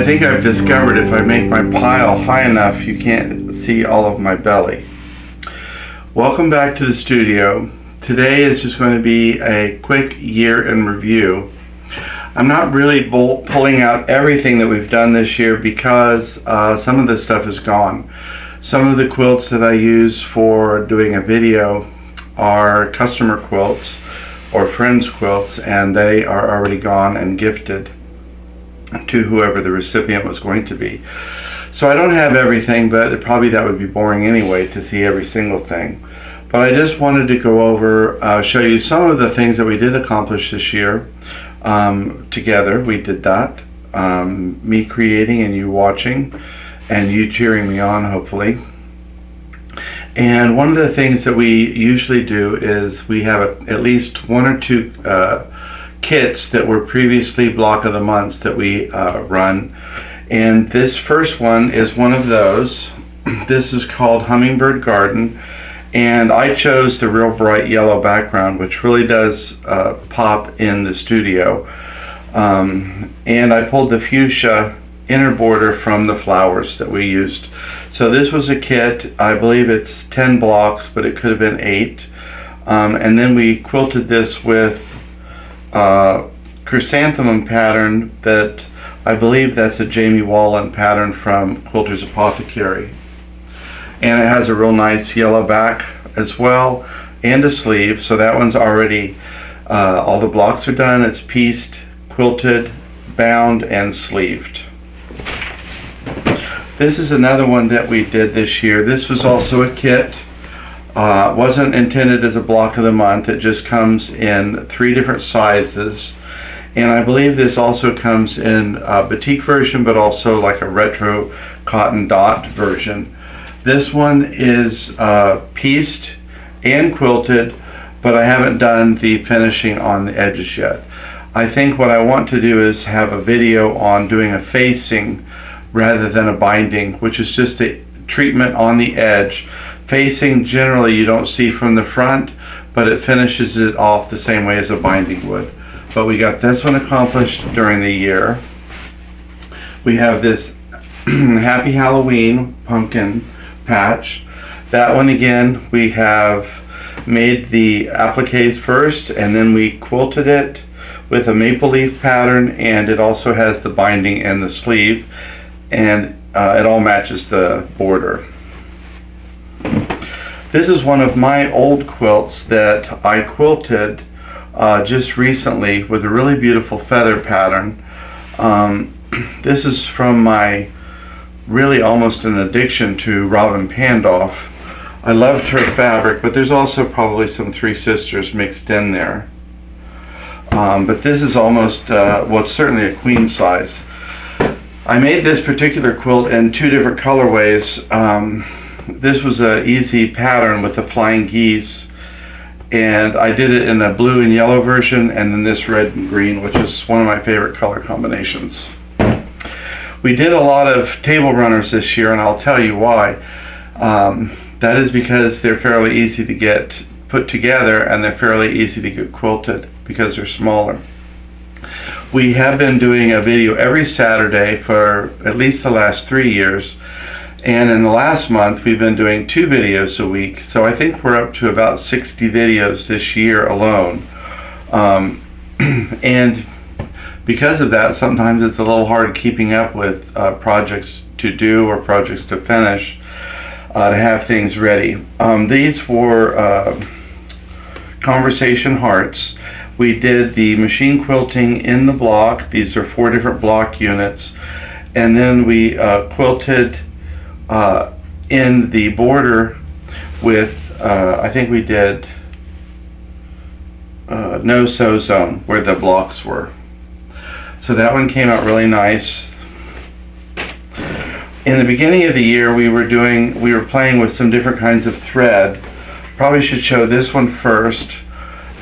I think I've discovered if I make my pile high enough, you can't see all of my belly. Welcome back to the studio. Today is just going to be a quick year in review. I'm not really pulling out everything that we've done this year because some of this stuff is gone. Some of the quilts that I use for doing a video are customer quilts or friends quilts, and they are already gone and gifted to whoever the recipient was going to be. So I don't have everything, but probably that would be boring anyway to see every single thing. But I just wanted to go over, show you some of the things that we did accomplish this year together. We did that. Me creating and you watching and you cheering me on, hopefully. And one of the things that we usually do is we have at least one or two kits that were previously block of the months that we run. And this first one is one of those. This is called Hummingbird Garden. And I chose the real bright yellow background, which really does pop in the studio. And I pulled the fuchsia inner border from the flowers that we used. So this was a kit. I believe it's 10 blocks, but it could have been 8. And then we quilted this with chrysanthemum pattern that I believe that's a Jamie Wallen pattern from Quilters Apothecary. And it has a real nice yellow back as well and a sleeve. So that one's already, all the blocks are done. It's pieced, quilted, bound, and sleeved. This is another one that we did this year. This was also a kit. Wasn't intended as a block of the month. It just comes in 3 different sizes. And I believe this also comes in a batik version, but also like a retro cotton dot version. This one is pieced and quilted, but I haven't done the finishing on the edges yet. I think what I want to do is have a video on doing a facing rather than a binding, which is just the treatment on the edge. Facing, generally you don't see from the front, but it finishes it off the same way as a binding would. But we got this one accomplished during the year. We have this Happy Halloween pumpkin patch. That one again, we have made the appliques first and then we quilted it with a maple leaf pattern, and it also has the binding and the sleeve, and it all matches the border. This is one of my old quilts that I quilted just recently with a really beautiful feather pattern. This is from my really almost an addiction to Robin Pandolf. I loved her fabric, but there's also probably some Three Sisters mixed in there. But this is almost, well, it's certainly a queen size. I made this particular quilt in 2 different colorways. This was an easy pattern with the flying geese, and I did it in a blue and yellow version, and then this red and green, which is one of my favorite color combinations. We did a lot of table runners this year, and I'll tell you why. That is because they're fairly easy to get put together, and they're fairly easy to get quilted because they're smaller. We have been doing a video every Saturday for at least the last 3 years, and in the last month we've been doing 2 videos a week. So I think we're up to about 60 videos this year alone. And because of that, sometimes it's a little hard keeping up with projects to do or projects to finish, to have things ready. These were conversation hearts. We did the machine quilting in the block. These are 4 different block units. And then we quilted in the border with, I think we did no sew zone where the blocks were. So that one came out really nice. In the beginning of the year, we were playing with some different kinds of thread. Probably should show this one first.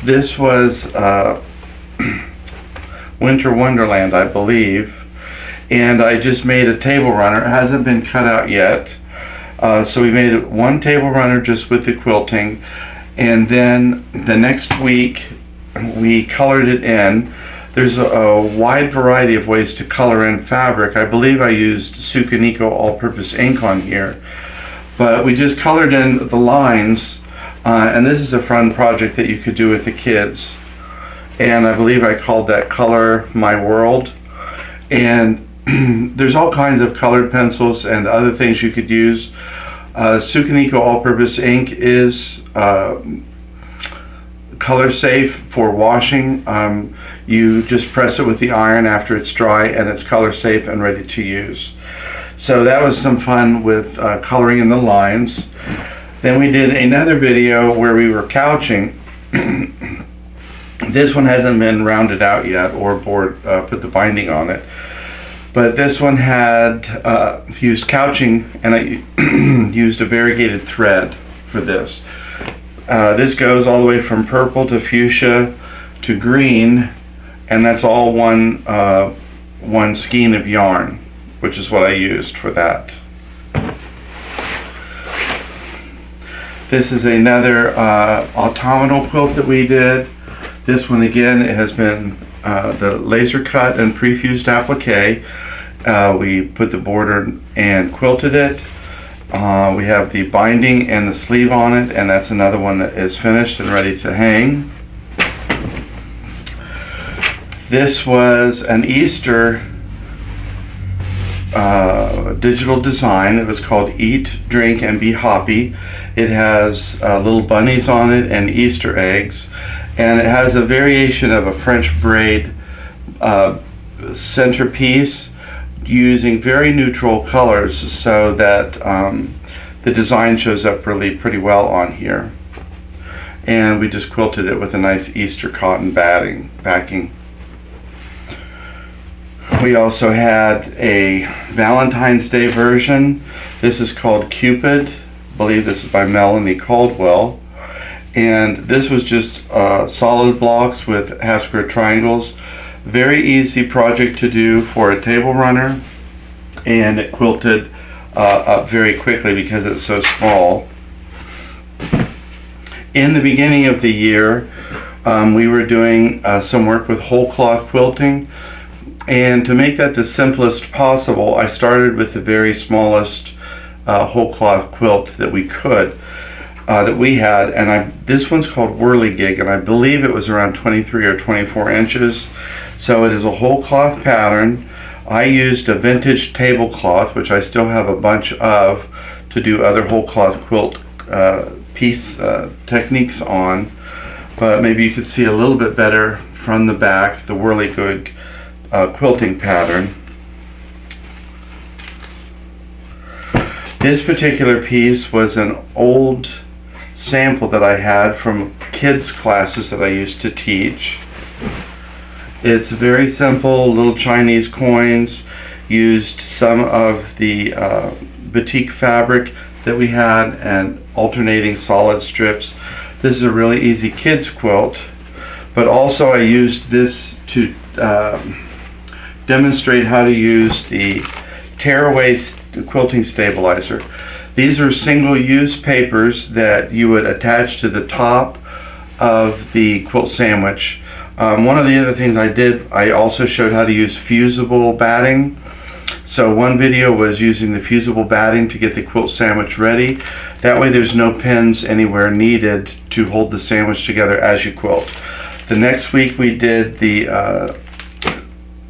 This was Winter Wonderland, I believe, and I just made a table runner. It hasn't been cut out yet, so we made one table runner just with the quilting, and then the next week we colored it in. There's a wide variety of ways to color in fabric. I believe I used ClassiQ all-purpose ink on here, but we just colored in the lines, and this is a fun project that you could do with the kids. And I believe I called that Color My World. And there's all kinds of colored pencils and other things you could use. ClassiQ all-purpose ink is color safe for washing. You just press it with the iron after it's dry, and it's color safe and ready to use. So that was some fun with coloring in the lines. Then we did another video where we were couching. This one hasn't been rounded out yet or put the binding on it. But this one had used couching, and I used a variegated thread for this. This goes all the way from purple to fuchsia to green, and that's all one skein of yarn, which is what I used for that. This is another autumnal quilt that we did. This one again, it has been the laser cut and prefused applique. We put the border and quilted it. We have the binding and the sleeve on it, and that's another one that is finished and ready to hang. This was an Easter digital design. It was called Eat, Drink, and Be Hoppy. It has little bunnies on it and Easter eggs, and it has a variation of a French braid centerpiece using very neutral colors so that the design shows up really pretty well on here. And we just quilted it with a nice Easter cotton backing. We also had a Valentine's Day version. This is called Cupid. I believe this is by Melanie Caldwell. And this was just solid blocks with half square triangles. Very easy project to do for a table runner, and it quilted up very quickly because it's so small. In the beginning of the year, we were doing some work with whole cloth quilting, and to make that the simplest possible, I started with the very smallest whole cloth quilt that we could. That we had, and this one's called Whirligig, and I believe it was around 23 or 24 inches. So it is a whole cloth pattern. I used a vintage tablecloth, which I still have a bunch of, to do other whole cloth quilt piece techniques on. But maybe you could see a little bit better from the back, the Whirligig quilting pattern. This particular piece was an old sample that I had from kids' classes that I used to teach. It's very simple, little Chinese coins, used some of the batik fabric that we had and alternating solid strips. This is a really easy kids quilt, but also I used this to demonstrate how to use the tearaway quilting stabilizer. These are single-use papers that you would attach to the top of the quilt sandwich. One of the other things I did, I also showed how to use fusible batting. So one video was using the fusible batting to get the quilt sandwich ready. That way there's no pins anywhere needed to hold the sandwich together as you quilt. The next week we did the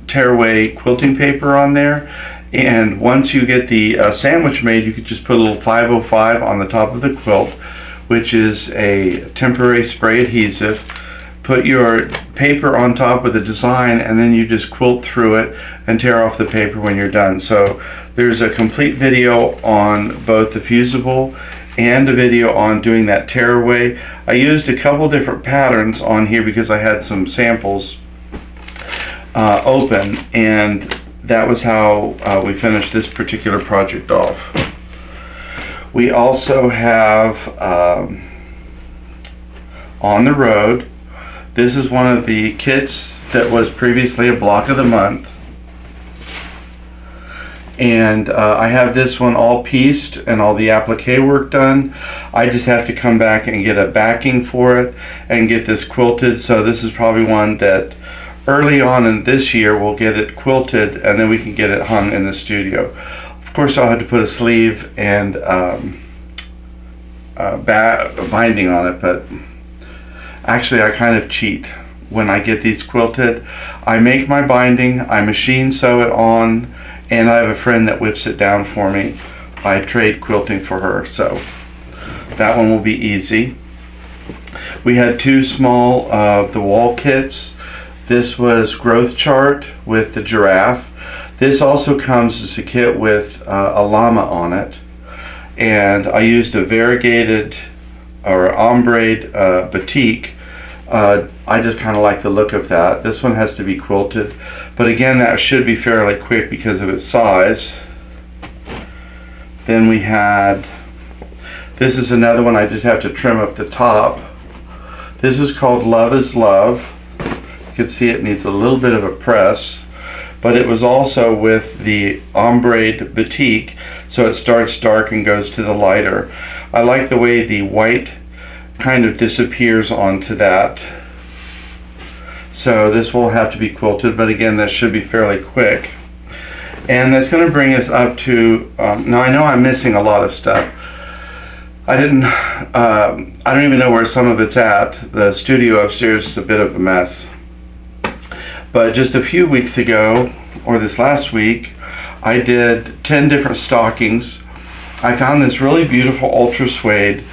tearaway quilting paper on there. And once you get the sandwich made, you could just put a little 505 on the top of the quilt, which is a temporary spray adhesive. Put your paper on top of the design, and then you just quilt through it and tear off the paper when you're done. So there's a complete video on both the fusible and a video on doing that tearaway. I used a couple different patterns on here because I had some samples open, and that was how we finished this particular project off. We also have On the Road. This is one of the kits that was previously a block of the month. And I have this one all pieced and all the applique work done. I just have to come back and get a backing for it and get this quilted. So this is probably one that early on in this year we'll get it quilted, and then we can get it hung in the studio. Of course, I'll have to put a sleeve and binding on it, but actually I kind of cheat. When I get these quilted, I make my binding, I machine sew it on, and I have a friend that whips it down for me. I trade quilting for her, so that one will be easy. We had 2 small of the wall kits. This was growth chart with the giraffe. This also comes as a kit with a llama on it, and I used a variegated or ombre batik. I just kind of like the look of that. This one has to be quilted, but again, that should be fairly quick because of its size. Then we had, this is another one I just have to trim up the top. This is called Love is Love. You can see it needs a little bit of a press, but it was also with the ombre batik, so it starts dark and goes to the lighter. I like the way the white kind of disappears onto that. So this will have to be quilted, but again, that should be fairly quick. And that's going to bring us up to, now I know I'm missing a lot of stuff. I don't even know where some of it's at. The studio upstairs is a bit of a mess. But just a few weeks ago, or this last week, I did 10 different stockings. I found this really beautiful ultra suede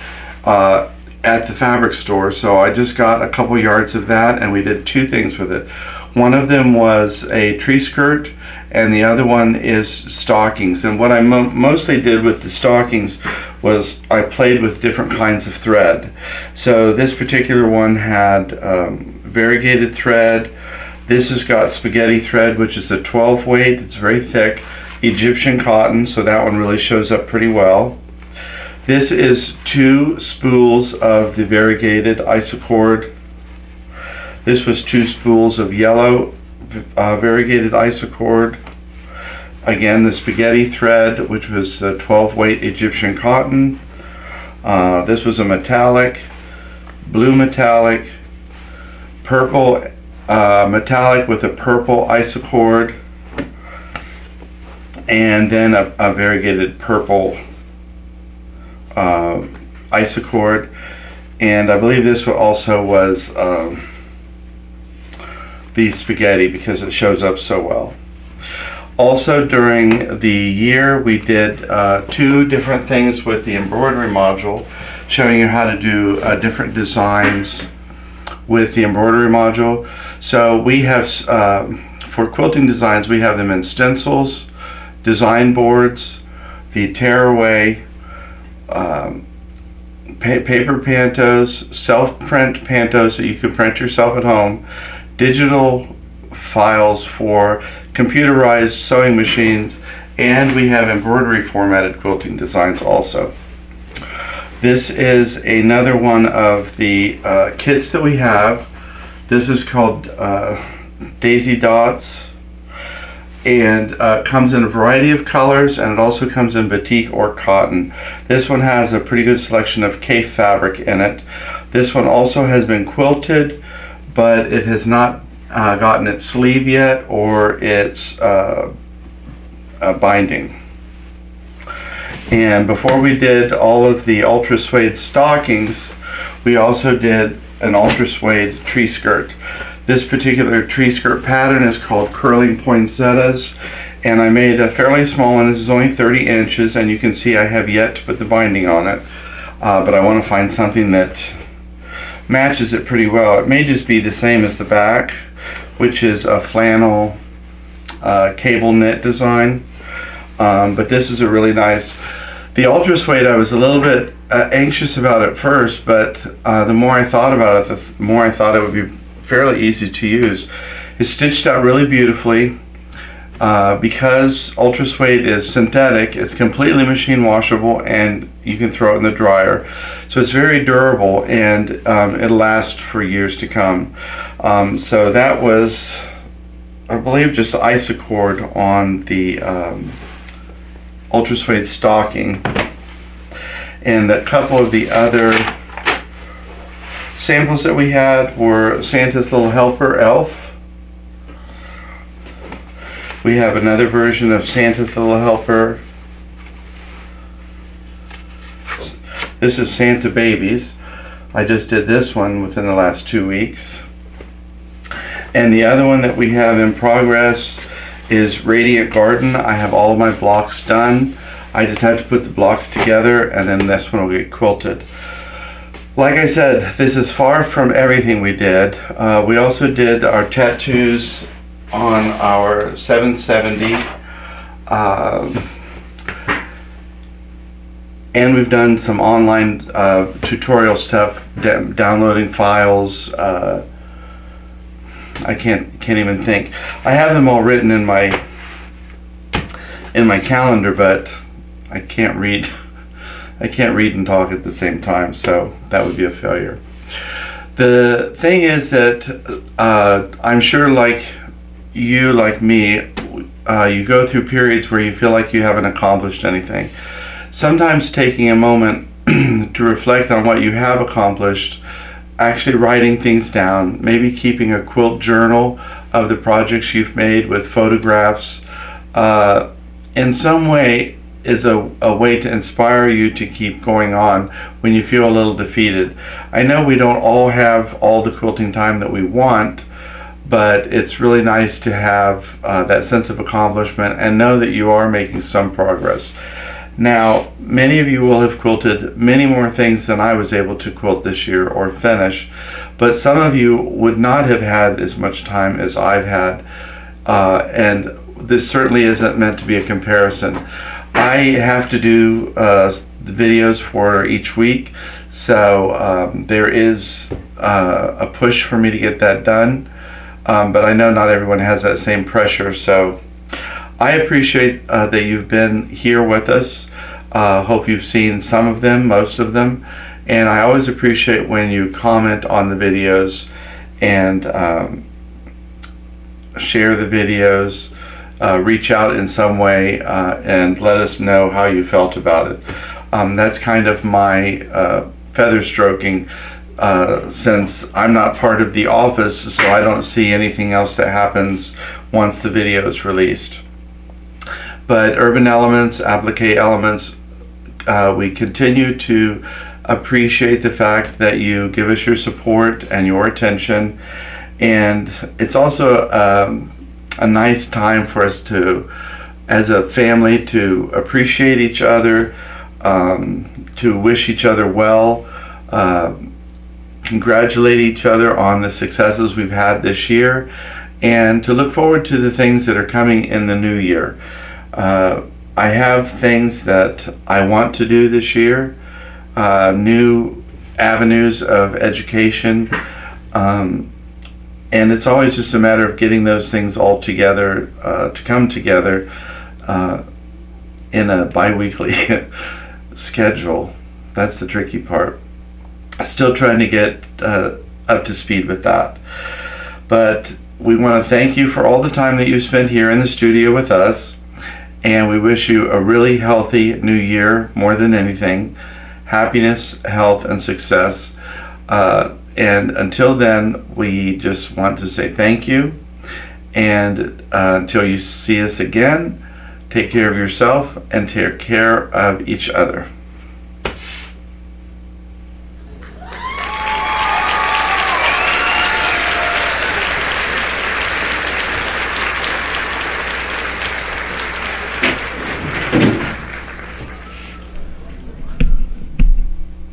at the fabric store, so I just got a couple yards of that, and we did 2 things with it. One of them was a tree skirt, and the other one is stockings. And what I mostly did with the stockings was I played with different kinds of thread. So this particular one had variegated thread. This has got spaghetti thread, which is a 12 weight. It's very thick, Egyptian cotton, so that one really shows up pretty well. This is 2 spools of the variegated isocord. This was 2 spools of yellow variegated isocord. Again, the spaghetti thread, which was 12 weight Egyptian cotton. This was a metallic, blue metallic, purple metallic with a purple isocord, and then a variegated purple isocord. And I believe this one also was the spaghetti, because it shows up so well. Also during the year we did 2 different things with the embroidery module, showing you how to do different designs with the embroidery module. So we have, for quilting designs, we have them in stencils, design boards, the tearaway, paper pantos, self-print pantos that you can print yourself at home, digital files for computerized sewing machines, and we have embroidery formatted quilting designs also. This is another one of the kits that we have. This is called Daisy Dots, and comes in a variety of colors, and it also comes in batik or cotton. This one has a pretty good selection of K fabric in it. This one also has been quilted, but it has not gotten its sleeve yet or its binding. And before we did all of the ultra suede stockings, we also did an ultra suede tree skirt. This particular tree skirt pattern is called curling poinsettias, and I made a fairly small one. This is only 30 inches, and you can see I have yet to put the binding on it, but I want to find something that matches it pretty well. It may just be the same as the back, which is a flannel cable knit design, but this is a really nice. The ultra suede I was a little bit anxious about at first, but the more I thought about it, the more I thought it would be fairly easy to use. It's stitched out really beautifully. Because ultra suede is synthetic, it's completely machine washable, and you can throw it in the dryer. So it's very durable, and it'll last for years to come. So that was, I believe, just the isocord on the ultra suede stocking. And a couple of the other samples that we had were Santa's Little Helper elf, We have another version of Santa's Little Helper. This is Santa Babies. I just did this one within the last 2 weeks. And the other one that we have in progress is Radiant Garden. I have all of my blocks done. I just have to put the blocks together, and then this one will get quilted. Like I said, this is far from everything we did. We also did our tattoos on our 770. And we've done some online tutorial stuff, downloading files. I can't even think. I have them all written in my calendar, but I can't read. I can't read and talk at the same time, so that would be a failure. The thing is that I'm sure, like you, like me, you go through periods where you feel like you haven't accomplished anything. Sometimes taking a moment to reflect on what you have accomplished, actually writing things down, maybe keeping a quilt journal of the projects you've made with photographs, in some way is a way to inspire you to keep going on when you feel a little defeated. I know we don't all have all the quilting time that we want, but it's really nice to have that sense of accomplishment and know that you are making some progress. Now, many of you will have quilted many more things than I was able to quilt this year or finish, but some of you would not have had as much time as I've had, and this certainly isn't meant to be a comparison. I have to do the videos for each week, so there is a push for me to get that done, but I know not everyone has that same pressure, so I appreciate that you've been here with us. Hope you've seen some of them, most of them, and I always appreciate when you comment on the videos and share the videos. Reach out in some way and let us know how you felt about it. That's kind of my feather stroking, since I'm not part of the office, so I don't see anything else that happens once the video is released. But Urban Elements, Applique Elements, we continue to appreciate the fact that you give us your support and your attention, and it's also a nice time for us to, as a family, to appreciate each other, to wish each other well, congratulate each other on the successes we've had this year, and to look forward to the things that are coming in the new year. I have things that I want to do this year, new avenues of education, and it's always just a matter of getting those things all together, to come together in a bi-weekly schedule. That's the tricky part. Still trying to get up to speed with that. But we want to thank you for all the time that you spent here in the studio with us, and we wish you a really healthy new year more than anything. Happiness, health, and success. And until then, we just want to say thank you. And until you see us again, take care of yourself and take care of each other.